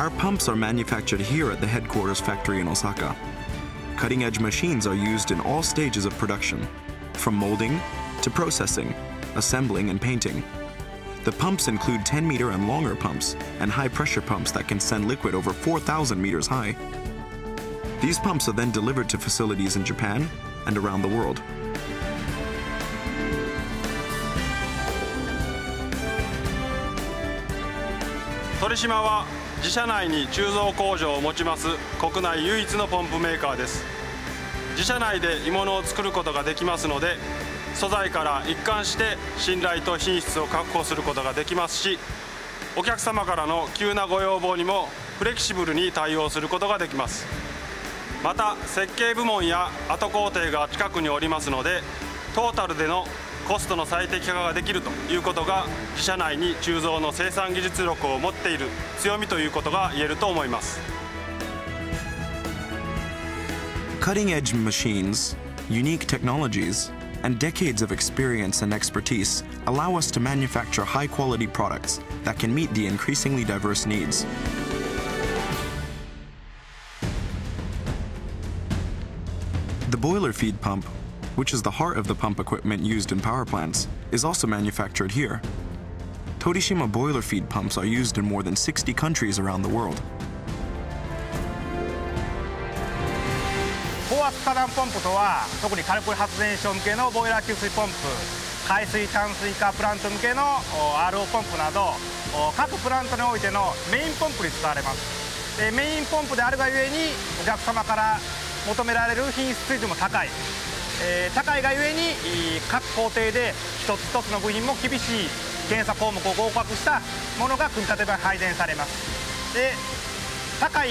Our pumps are manufactured here at the headquarters factory in Osaka. Cutting-edge machines are used in all stages of production, from molding to processing, assembling, and painting. The pumps include 10-meter and longer pumps and high-pressure pumps that can send liquid over 4,000 meters high. These pumps are then delivered to facilities in Japan and around the world. 鳥島は自社内に鋳造工場を持ちます国内唯一のポンプメーカーです。自社内で鋳物を作ることができますので、素材から一貫して信頼と品質を確保することができますし、お客様からの急なご要望にもフレキシブルに対応することができます。また設計部門や後工程が近くにおりますので、トータルでのコストの最適化ができるということが自社内に鋳造の生産技術力を持っている強みということが言えると思います。Cutting-edge machines, unique technologies, and decades of experience and expertise allow us to manufacture high-quality products that can meet the increasingly diverse needs. The boiler feed pump, which is the heart of the pump equipment used in power plants, is also manufactured here. Torishima boiler feed pumps are used in more than 60 countries around the world. 高圧火山ポンプとは、特に火力発電所向けのボイラー給水ポンプ、海水淡水化プラント向けの RO ポンプなど、各プラントにおいてのメインポンプに使われます。でメインポンプであるがゆえに、お客様から求められる品質水準も高い。高いがゆえに各工程で一つ一つの部品も厳しい検査項目を合格したものが組み立て場配電されます。で高い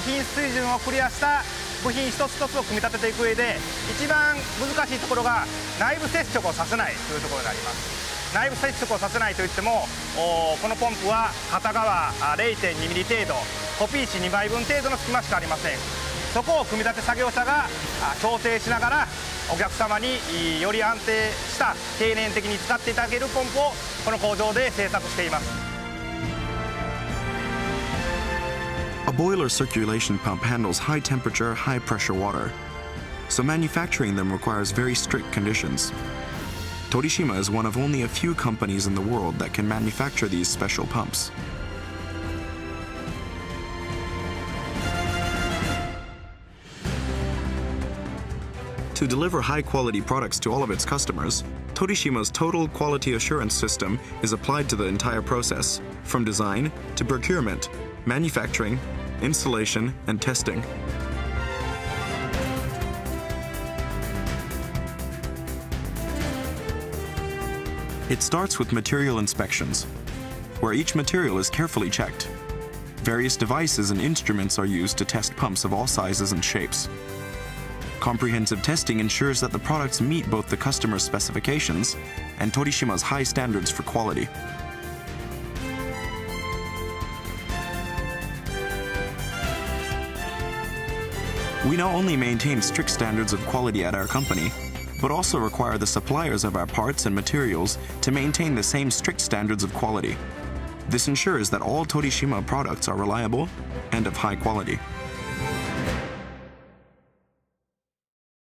品質水準をクリアした部品一つ一つを組み立てていく上で一番難しいところが内部接触をさせないというところになります。内部接触をさせないといってもこのポンプは片側 0.2 ミリ程度コピー紙2枚分程度の隙間しかありません。そこを組み立て作業者が調整しながらお客様により安定した経年的に使っていただけるポンプをこの工場で製作しています。A boiler circulation pump handles high temperature, high pressure water, so manufacturing them requires very strict conditions. Torishima is one of only a few companies in the world that can manufacture these special pumps. To deliver high-quality products to all of its customers, Torishima's total quality assurance system is applied to the entire process, from design to procurement, manufacturing, installation, and testing. It starts with material inspections, where each material is carefully checked. Various devices and instruments are used to test pumps of all sizes and shapes. Comprehensive testing ensures that the products meet both the customer's specifications and Torishima's high standards for quality. We not only maintain strict standards of quality at our company, but also require the suppliers of our parts and materials to maintain the same strict standards of quality. This ensures that all Torishima products are reliable and of high quality.